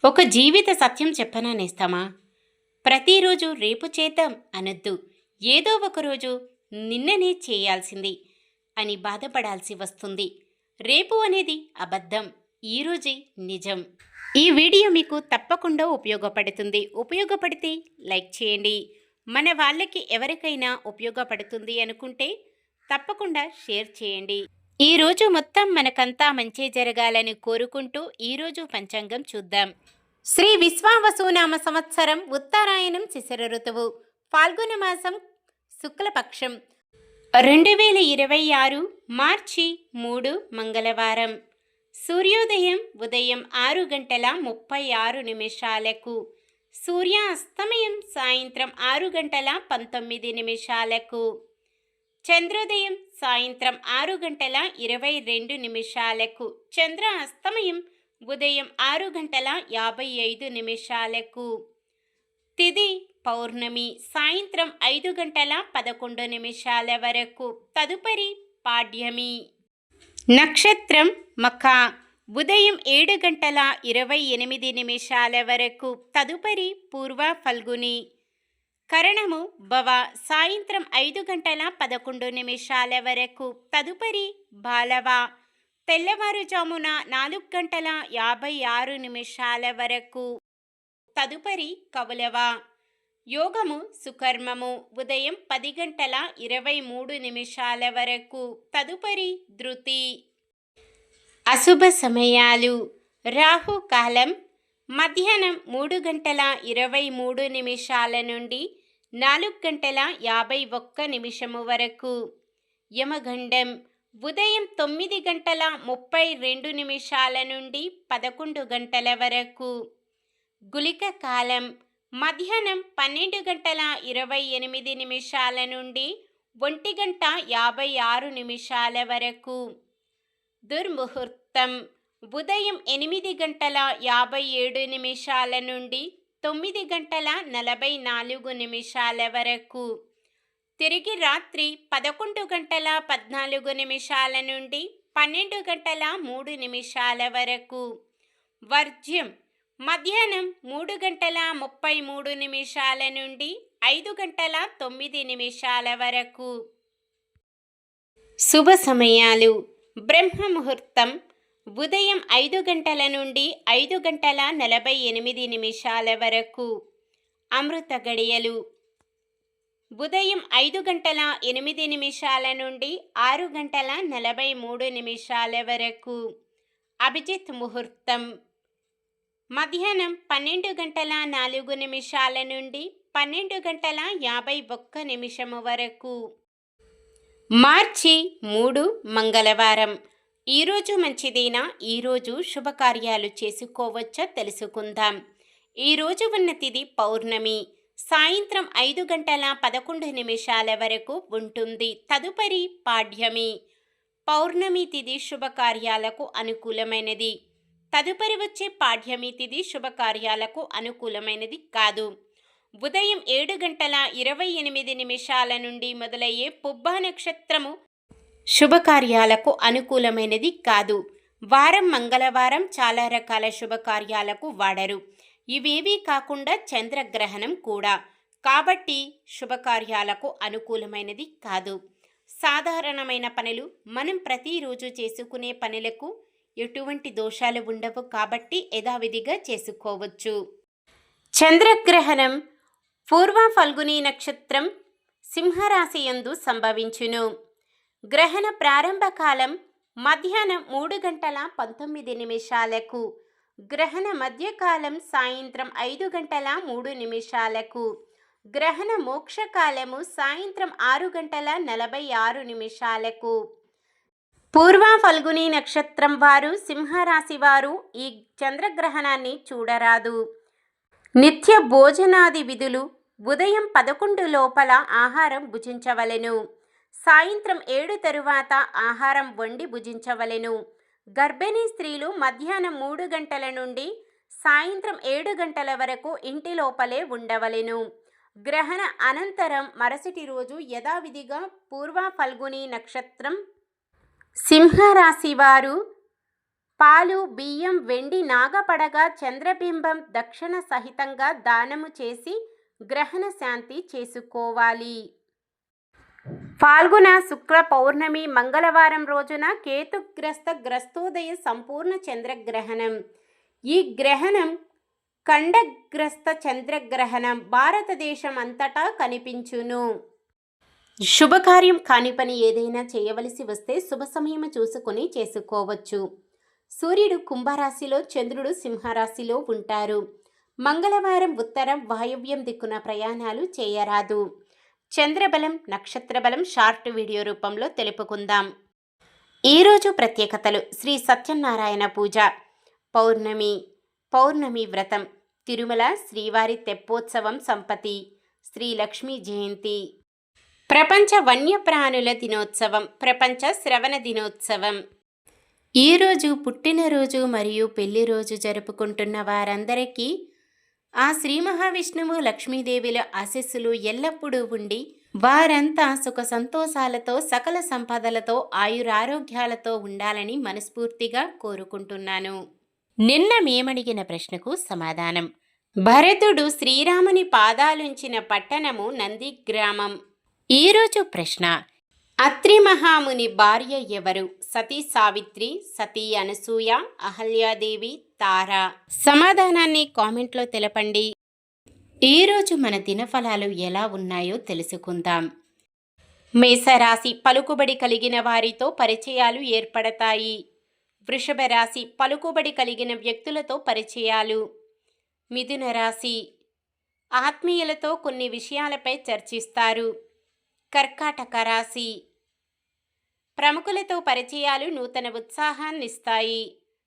ఒక జీవిత సత్యం చెప్పనా నేస్తామా? ప్రతిరోజు రేపు చేద్దాం అనొద్దు. ఏదో ఒకరోజు నిన్ననే చేయాల్సింది అని బాధపడాల్సి వస్తుంది. రేపు అనేది అబద్ధం, ఈరోజే నిజం. ఈ వీడియో మీకు తప్పకుండా ఉపయోగపడుతుంది. ఉపయోగపడితే లైక్ చేయండి. మన వాళ్ళకి ఎవరికైనా ఉపయోగపడుతుంది అనుకుంటే తప్పకుండా షేర్ చేయండి. ఈరోజు మొత్తం మనకంతా మంచి జరగాలని కోరుకుంటూ ఈరోజు పంచాంగం చూద్దాం. శ్రీ విశ్వావసునామ సంవత్సరం ఉత్తరాయణం శిశిర ఋతువు ఫాల్గుణ మాసం శుక్లపక్షం 2026 మార్చి 3 మంగళవారం. సూర్యోదయం ఉదయం 6 గంటల 36 నిమిషాలకు, సూర్యాస్తమయం సాయంత్రం 6 గంటల 19 నిమిషాలకు, చంద్రోదయం సాయంత్రం 6 గంటల 22 నిమిషాలకు, చంద్ర అస్తమయం ఉదయం 6 గంటల 55 నిమిషాలకు. తిథి పౌర్ణమి సాయంత్రం 5 గంటల 11 నిమిషాల వరకు. తదుపరి పాడ్యమి. నక్షత్రం మఖ ఉదయం 7 గంటల 28 నిమిషాల వరకు. తదుపరి పూర్వ ఫల్గుని. కరణము భవ సాయంత్రం 5 గంటల 11 నిమిషాల వరకు. తదుపరి బాలవ తెల్లవారుజామున 4 గంటల 56 నిమిషాల వరకు. తదుపరి కౌలవ. యోగము సుకర్మము ఉదయం 10 గంటల 23 నిమిషాల వరకు. తదుపరి ధృతి. అశుభ సమయాలు. రాహుకాలం మధ్యాహ్నం 3 గంటల 23 నిమిషాల నుండి 4 గంటల 51 నిమిషము వరకు. యమగండం ఉదయం 9 గంటల 32 నిమిషాల నుండి 11 గంటల వరకు. గుళిక కాలం మధ్యాహ్నం 12 గంటల 28 నిమిషాల నుండి 1 గంట 56 నిమిషాల వరకు. దుర్ముహూర్తం ఉదయం 8 గంటల 57 నిమిషాల నుండి 9 గంటల 44 నిమిషాల వరకు. తిరిగి రాత్రి 11 గంటల 14 నిమిషాల నుండి 12 గంటల 3 నిమిషాల వరకు. వర్జ్యం మధ్యాహ్నం 3 గంటల 33 నిమిషాల నుండి 5 గంటల 9 నిమిషాల వరకు. శుభ సమయాలు. బ్రహ్మ ముహూర్తం ఉదయం 5 గంటల నుండి 5 గంటల 48 నిమిషాల వరకు. అమృత గడియలు ఉదయం 5 గంటల 8 నిమిషాల నుండి 6 గంటల 43 నిమిషాల వరకు. అభిజిత్ ముహూర్తం మధ్యాహ్నం 12 గంటల 4 నిమిషాల నుండి 12 గంటల 51 నిమిషము వరకు. మార్చి 3 మంగళవారం. ఈరోజు మంచిదేనా? ఈరోజు శుభకార్యాలు చేసుకోవచ్చా తెలుసుకుందాం. ఈరోజు ఉన్న తిథి పౌర్ణమి సాయంత్రం 5 గంటల 11 నిమిషాల వరకు ఉంటుంది. తదుపరి పాడ్యమి. పౌర్ణమి తిథి శుభకార్యాలకు అనుకూలమైనది. తదుపరి వచ్చే పాడ్యమి తిథి శుభకార్యాలకు అనుకూలమైనది కాదు. ఉదయం 7 గంటల 28 నిమిషాల నుండి మొదలయ్యే పుబ్బా నక్షత్రము శుభకార్యాలకు అనుకూలమైనది కాదు. వారం మంగళవారం చాలా రకాల శుభకార్యాలకు వాడరు. ఇవేవీ కాకుండా చంద్రగ్రహణం కూడా, కాబట్టి శుభకార్యాలకు అనుకూలమైనది కాదు. సాధారణమైన పనులు, మనం ప్రతిరోజు చేసుకునే పనులకు ఎటువంటి దోషాలు ఉండవు, కాబట్టి యథావిధిగా చేసుకోవచ్చు. చంద్రగ్రహణం పూర్వ ఫల్గుని నక్షత్రం సింహరాశి యందు సంభవించును. గ్రహణ ప్రారంభ కాలం మధ్యాహ్నం 3 గంటల 19 నిమిషాలకు. గ్రహణ మధ్యకాలం సాయంత్రం 5 గంటల 3 నిమిషాలకు. గ్రహణ మోక్షకాలము సాయంత్రం 6 గంటల 46 నిమిషాలకు. పూర్వ ఫల్గుని నక్షత్రం వారు సింహరాశి వారు ఈ చంద్రగ్రహణాన్ని చూడరాదు. నిత్య భోజనాది విధులు. ఉదయం 11 లోపల ఆహారం భుజించవలెను. సాయంత్రం 7 తరువాత ఆహారం వండి భుజించవలెను. గర్భిణీ స్త్రీలు మధ్యాహ్నం 3 గంటల నుండి సాయంత్రం 7 గంటల వరకు ఇంటి లోపలే ఉండవలెను. గ్రహణ అనంతరం మరుసటి రోజు యథావిధిగా పూర్వ ఫల్గుని నక్షత్రం సింహరాశి వారు పాలు, బియ్యం, వెండి నాగపడగ, చంద్రబింబం దక్షిణ సహితంగా దానము చేసి గ్రహణ శాంతి చేసుకోవాలి. ఫాల్గుణ శుక్ల పౌర్ణమి మంగళవారం రోజున గ్రస్తోదయ సంపూర్ణ చంద్రగ్రహణం. ఈ గ్రహణం ఖండగ్రస్త చంద్రగ్రహణం భారతదేశం అంతటా కనిపించును. శుభకార్యం కాని పని ఏదైనా చేయవలసి వస్తే శుభ సమయం చూసుకొని చేసుకోవచ్చు. సూర్యుడు కుంభరాశిలో, చంద్రుడు సింహరాశిలో ఉంటారు. మంగళవారం ఉత్తరం వాయువ్యం దిక్కున ప్రయాణాలు చేయరాదు. చంద్రబలం, నక్షత్రబలం షార్ట్ వీడియో రూపంలో తెలుపుకుందాం. ఈరోజు ప్రత్యేకతలు: శ్రీ సత్యనారాయణ పూజ, పౌర్ణమి వ్రతం, తిరుమల శ్రీవారి తెప్పోత్సవం సంపతి, శ్రీ లక్ష్మీ జయంతి, ప్రపంచ వన్యప్రాణుల దినోత్సవం, ప్రపంచ శ్రవణ దినోత్సవం. ఈరోజు పుట్టినరోజు మరియు పెళ్లి రోజు జరుపుకుంటున్న వారందరికీ ఆ శ్రీ మహావిష్ణువు, లక్ష్మీదేవిల ఆశీస్సులు ఎల్లప్పుడూ ఉండి వారంతా సుఖ సంతోషాలతో, సకల సంపదలతో, ఆయురారోగ్యాలతో ఉండాలని మనస్ఫూర్తిగా కోరుకుంటున్నాను. నిన్న మేమడిగిన ప్రశ్నకు సమాధానం: భరతుడు శ్రీరాముని పాదాలుంచిన పట్టణము నందిగ్రామం. ఈరోజు ప్రశ్న: అత్రి మహాముని భార్య ఎవరు? సతీ సావిత్రి, సతీ అనసూయ, అహల్యాదేవి, తార. సమాధానాన్ని కామెంట్లో తెలపండి. ఈరోజు మన దినఫలాలు ఎలా ఉన్నాయో తెలుసుకుందాం. మేషరాశి: పలుకుబడి కలిగిన వారితో పరిచయాలు ఏర్పడతాయి. వృషభ రాశి: పలుకుబడి కలిగిన వ్యక్తులతో పరిచయాలు. మిథున రాశి: ఆత్మీయులతో కొన్ని విషయాలపై చర్చిస్తారు. కర్కాటక రాశి: ప్రముఖులతో పరిచయాలు నూతన ఉత్సాహాన్నిస్తాయి.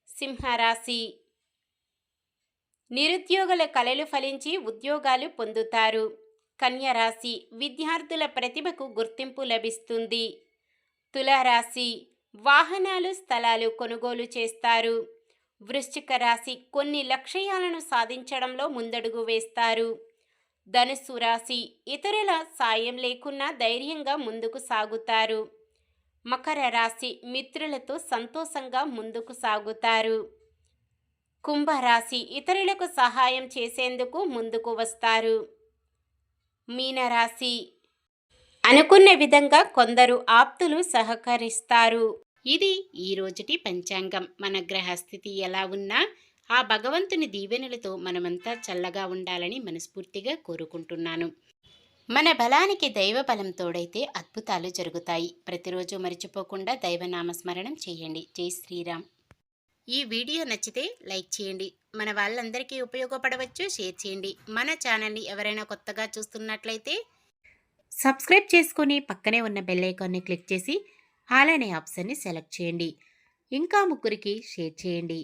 సింహరాశి: నిరుద్యోగుల కలలు ఫలించి ఉద్యోగాలు పొందుతారు. కన్యరాశి: విద్యార్థుల ప్రతిభకు గుర్తింపు లభిస్తుంది. తులారాశి: వాహనాలు, స్థలాలు కొనుగోలు చేస్తారు. వృశ్చిక రాశి: కొన్ని లక్ష్యాలను సాధించడంలో ముందడుగు వేస్తారు. ధనుస్సు రాశి: ఇతరుల సాయం లేకున్నా ధైర్యంగా ముందుకు సాగుతారు. మకర రాశి: మిత్రులతో సంతోషంగా ముందుకు సాగుతారు. కుంభరాశి: ఇతరులకు సహాయం చేసేందుకు ముందుకు వస్తారు. మీనరాశి: అనుకున్న విధంగా కొందరు ఆప్తులు సహకరిస్తారు. ఇది ఈ రోజుటి పంచాంగం. మన గ్రహస్థితి ఎలా ఉన్నా ఆ భగవంతుని దీవెనలతో మనమంతా చల్లగా ఉండాలని మనస్ఫూర్తిగా కోరుకుంటున్నాను. మన బలానికి దైవ బలం తోడైతే అద్భుతాలు జరుగుతాయి. ప్రతిరోజు మర్చిపోకుండా దైవనామస్మరణం చేయండి. జై శ్రీరామ్. ఈ వీడియో నచ్చితే లైక్ చేయండి. మన వాళ్ళందరికీ ఉపయోగపడవచ్చు. షేర్ చేయండి. మన ఛానల్ని ఎవరైనా కొత్తగా చూస్తున్నట్లయితే సబ్స్క్రైబ్ చేసుకొని పక్కనే ఉన్న బెల్ ఐకాన్ని క్లిక్ చేసి ఆల్ అనే ఆప్షన్ని సెలెక్ట్ చేయండి. ఇంకా ముగ్గురికి షేర్ చేయండి.